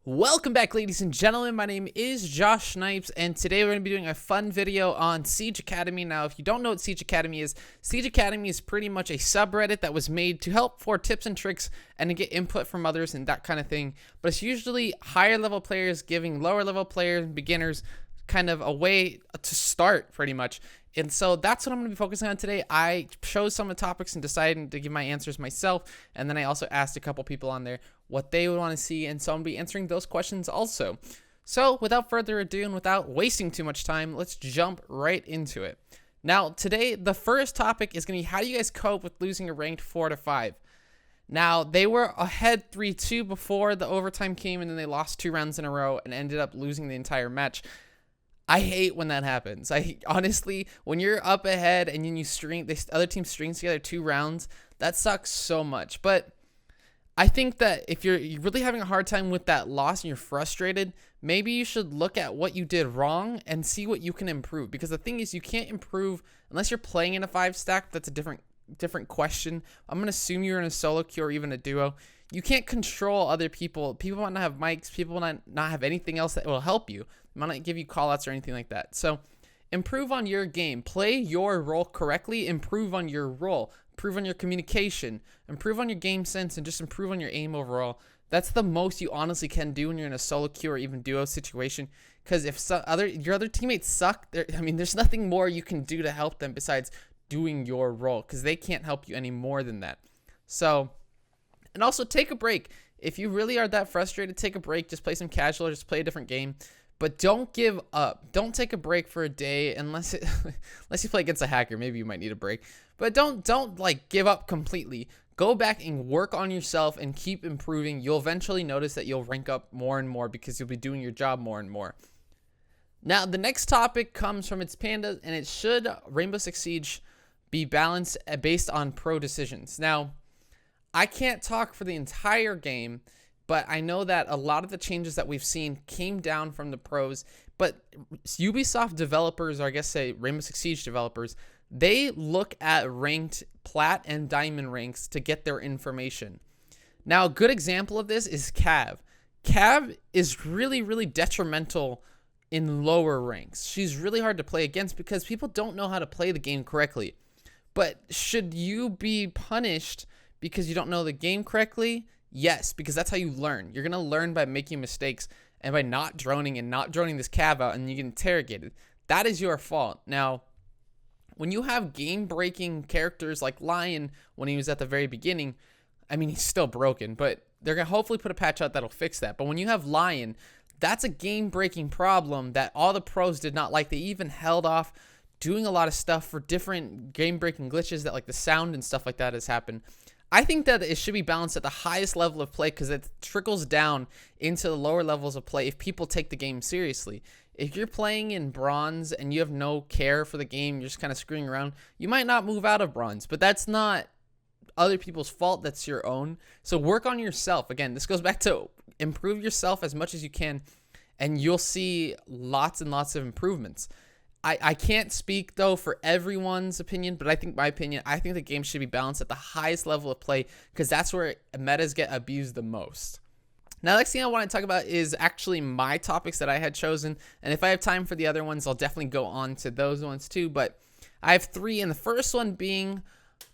Welcome back, ladies and gentlemen. My name is Josh Snipes, and today we're going to be doing a fun video on Siege Academy. Now, if you don't know what Siege Academy is pretty much a subreddit that was made to help for tips and tricks and to get input from others and that kind of thing. But it's usually higher level players giving lower level players, beginners, kind of a way to start pretty much. And so that's what I'm going to be focusing on today. I chose some of the topics and decided to give my answers myself. And then I also asked a couple people on there what they would want to see. And so I'm going to be answering those questions also. So without further ado and without wasting too much time, let's jump right into it. Now, today, the first topic is going to be how do you guys cope with losing a ranked 4 to 5? Now, they were ahead 3-2 before the overtime came, and then they lost 2 rounds in a row and ended up losing the entire match. I hate when that happens. Honestly, when you're up ahead and then the other team strings together 2 rounds, that sucks so much. But I think that if you're really having a hard time with that loss and you're frustrated, maybe you should look at what you did wrong and see what you can improve. Because the thing is, you can't improve unless you're playing in a 5-stack. That's a different question. I'm gonna assume you're in a solo queue or even a duo. You can't control other people. People might not have mics. People might not have anything else that will help you. They might not give you callouts or anything like that. So improve on your game. Play your role correctly. Improve on your role. Improve on your communication. Improve on your game sense, and just improve on your aim overall. That's the most you honestly can do when you're in a solo queue or even duo situation. Because if your other teammates suck, there's nothing more you can do to help them besides doing your role, because they can't help you any more than that. So, and also take a break. If you really are that frustrated, take a break. Just play some casual or just play a different game. But don't give up. Don't take a break for a day unless you play against a hacker. Maybe you might need a break. But don't like give up completely. Go back and work on yourself and keep improving. You'll eventually notice that you'll rank up more and more because you'll be doing your job more and more. Now, the next topic comes from It's Panda, and it should Rainbow Six Siege be balanced based on pro decisions. Now, I can't talk for the entire game, but I know that a lot of the changes that we've seen came down from the pros. But Ubisoft developers, or I guess say Rainbow Six Siege developers, they look at ranked plat and diamond ranks to get their information. Now, a good example of this is Cav. Cav is really, really detrimental in lower ranks. She's really hard to play against because people don't know how to play the game correctly. But should you be punished because you don't know the game correctly? Yes, because that's how you learn. You're going to learn by making mistakes and by not droning this Cav out, and you get interrogated. That is your fault. Now, when you have game-breaking characters like Lion when he was at the very beginning, he's still broken, but they're going to hopefully put a patch out that'll fix that. But when you have Lion, that's a game-breaking problem that all the pros did not like. They even held off doing a lot of stuff for different game-breaking glitches that like the sound and stuff like that has happened. I think that it should be balanced at the highest level of play because it trickles down into the lower levels of play if people take the game seriously. If you're playing in bronze and you have no care for the game, you're just kind of screwing around, you might not move out of bronze, but that's not other people's fault. That's your own. So work on yourself. Again, this goes back to improve yourself as much as you can, and you'll see lots and lots of improvements. I can't speak, though, for everyone's opinion, but I think the game should be balanced at the highest level of play because that's where metas get abused the most. Now, the next thing I want to talk about is actually my topics that I had chosen, and if I have time for the other ones, I'll definitely go on to those ones too, but I have 3, and the first one being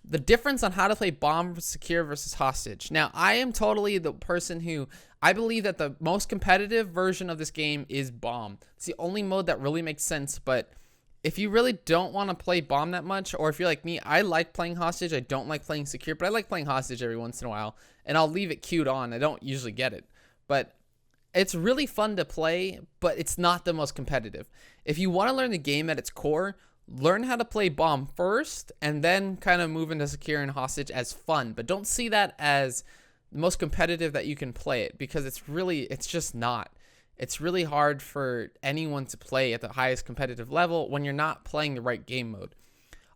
the difference on how to play bomb, secure versus hostage. Now, I am totally the person who I believe that the most competitive version of this game is bomb. It's the only mode that really makes sense, but if you really don't want to play bomb that much, or if you're like me, I like playing hostage. I don't like playing secure, but I like playing hostage every once in a while, and I'll leave it queued on. I don't usually get it, but it's really fun to play, but it's not the most competitive. If you want to learn the game at its core, learn how to play bomb first, and then kind of move into secure and hostage as fun, but don't see that as the most competitive that you can play it, because it's just not. It's really hard for anyone to play at the highest competitive level when you're not playing the right game mode.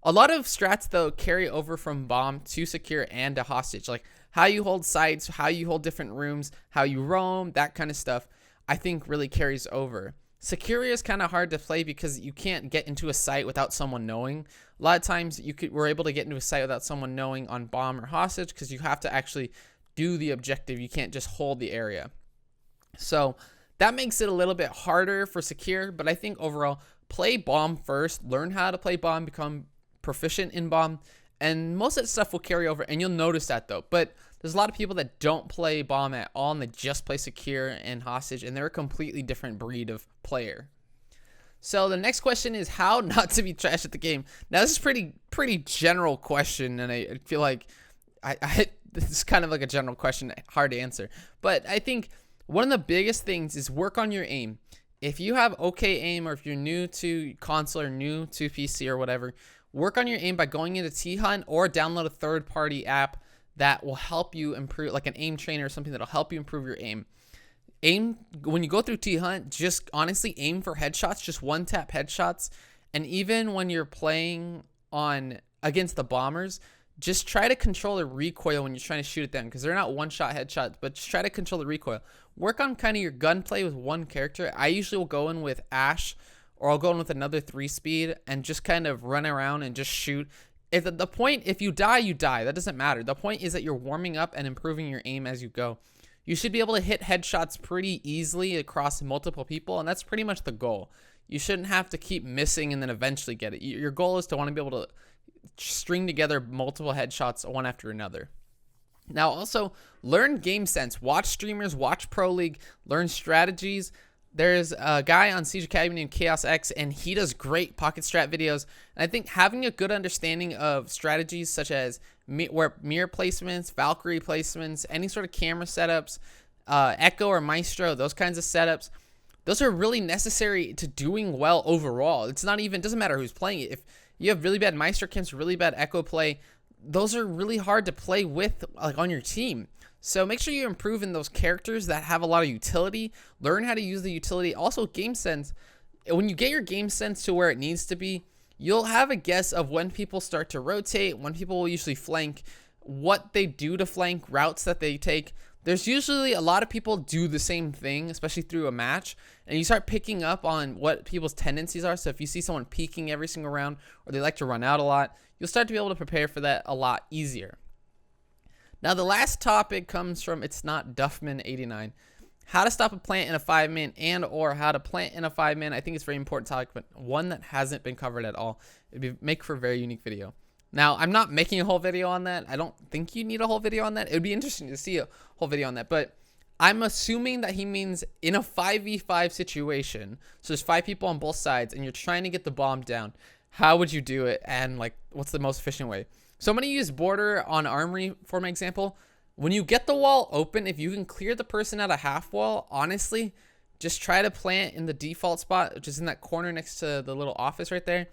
A lot of strats, though, carry over from bomb to secure and to hostage. Like how you hold sites, how you hold different rooms, how you roam, that kind of stuff, I think really carries over. Secure is kind of hard to play because you can't get into a site without someone knowing. A lot of times we're able to get into a site without someone knowing on bomb or hostage because you have to actually do the objective. You can't just hold the area. So that makes it a little bit harder for secure, but I think overall, play bomb first, learn how to play bomb, become proficient in bomb, and most of that stuff will carry over, and you'll notice that though. But there's a lot of people that don't play bomb at all, and they just play secure and hostage, and they're a completely different breed of player. So the next question is how not to be trash at the game. Now this is pretty general question, and I feel like this is kind of like a general question, hard to answer. But I think one of the biggest things is work on your aim. If you have okay aim, or if you're new to console or new to PC or whatever, work on your aim by going into T-Hunt or download a third-party app that will help you improve, like an aim trainer or something that'll help you improve your aim. Aim when you go through T-Hunt, just honestly aim for headshots, just one-tap headshots. And even when you're playing on against the bombers, just try to control the recoil when you're trying to shoot at them, because they're not one-shot headshots, but just try to control the recoil. Work on kind of your gunplay with one character. I usually will go in with Ash, or I'll go in with another 3-speed and just kind of run around and just shoot. If the point, if you die, you die. That doesn't matter. The point is that you're warming up and improving your aim as you go. You should be able to hit headshots pretty easily across multiple people, and that's pretty much the goal. You shouldn't have to keep missing and then eventually get it. Your goal is to want to be able to string together multiple headshots one after another. Now also, learn game sense. Watch streamers, watch Pro League, learn strategies. There's a guy on Siege Academy named Chaos X, and he does great pocket strat videos. And I think having a good understanding of strategies such as mirror placements, Valkyrie placements, any sort of camera setups, Echo or Maestro, those kinds of setups, those are really necessary to doing well overall. It's not even, doesn't matter who's playing it. If you have really bad Maestro camps, really bad Echo play, those are really hard to play with, like, on your team. So make sure you improve in those characters that have a lot of utility. Learn how to use the utility. Also, game sense. When you get your game sense to where it needs to be, you'll have a guess of when people start to rotate, when people will usually flank, what they do to flank, routes that they take. There's usually a lot of people do the same thing, especially through a match, and you start picking up on what people's tendencies are. So if you see someone peeking every single round, or they like to run out a lot, you'll start to be able to prepare for that a lot easier. Now the last topic comes from It's Not Duffman89. How to stop a plant in a 5-man, and or how to plant in a 5-man. I think it's a very important topic, but one that hasn't been covered at all. It'd make for a very unique video. Now, I'm not making a whole video on that. I don't think you need a whole video on that. It would be interesting to see a whole video on that, but I'm assuming that he means in a 5v5 situation. So there's 5 people on both sides, and you're trying to get the bomb down. How would you do it, and like, what's the most efficient way? So I'm going to use border on armory for my example. When you get the wall open, if you can clear the person at a half wall, honestly, just try to plant in the default spot, which is in that corner next to the little office right there.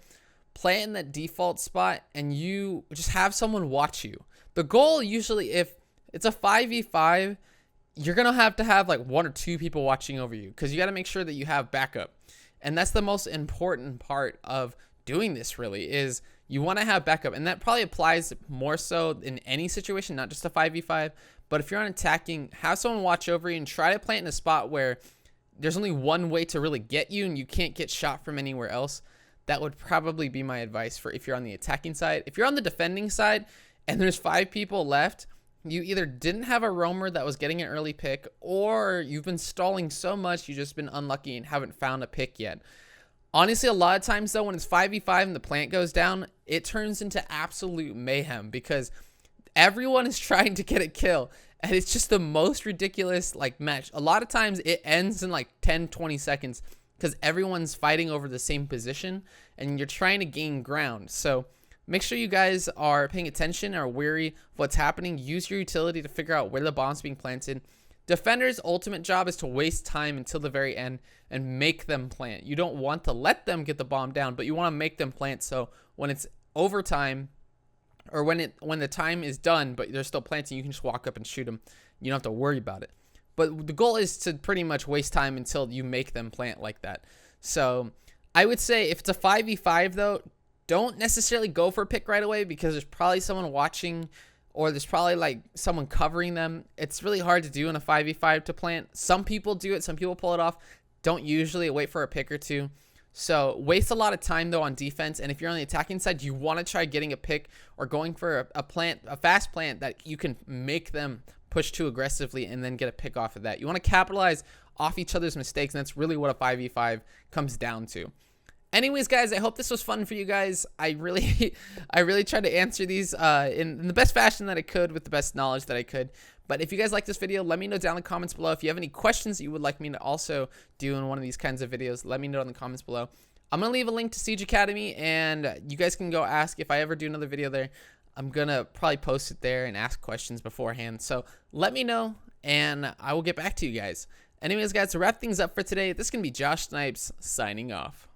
Plant in that default spot, and you just have someone watch you. The goal usually, if it's a 5v5, you're going to have like 1 or 2 people watching over you, because you got to make sure that you have backup. And that's the most important part of doing this, really, is you want to have backup. And that probably applies more so in any situation, not just a 5v5. But if you're on attacking, have someone watch over you and try to plant in a spot where there's only one way to really get you and you can't get shot from anywhere else. That would probably be my advice for if you're on the attacking side. If you're on the defending side and there's 5 people left, you either didn't have a roamer that was getting an early pick, or you've been stalling so much you've just been unlucky and haven't found a pick yet. Honestly, a lot of times though, when it's 5v5 and the plant goes down, it turns into absolute mayhem because everyone is trying to get a kill, and it's just the most ridiculous like match. A lot of times it ends in like 10-20 seconds because everyone's fighting over the same position and you're trying to gain ground. So make sure you guys are paying attention, are wary of what's happening. Use your utility to figure out where the bomb's being planted. Defender's ultimate job is to waste time until the very end and make them plant. You don't want to let them get the bomb down, but you want to make them plant, so when it's overtime, or when the time is done but they're still planting, you can just walk up and shoot them. You don't have to worry about it. But the goal is to pretty much waste time until you make them plant like that. So I would say if it's a 5v5 though, don't necessarily go for a pick right away, because there's probably someone watching, or there's probably like someone covering them. It's really hard to do in a 5v5 to plant. Some people do it, some people pull it off. Don't usually, wait for a pick or two. So waste a lot of time though on defense, and if you're on the attacking side, you want to try getting a pick or going for a fast plant that you can make them push too aggressively and then get a pick off of that. You want to capitalize off each other's mistakes, and that's really what a 5v5 comes down to. Anyways, guys, I hope this was fun for you guys. I really tried to answer these in the best fashion that I could with the best knowledge that I could. But if you guys like this video, let me know down in the comments below. If you have any questions that you would like me to also do in one of these kinds of videos, let me know in the comments below. I'm going to leave a link to Siege Academy, and you guys can go ask if I ever do another video there. I'm going to probably post it there and ask questions beforehand. So let me know, and I will get back to you guys. Anyways, guys, to wrap things up for today, this is going to be Josh Snipes signing off.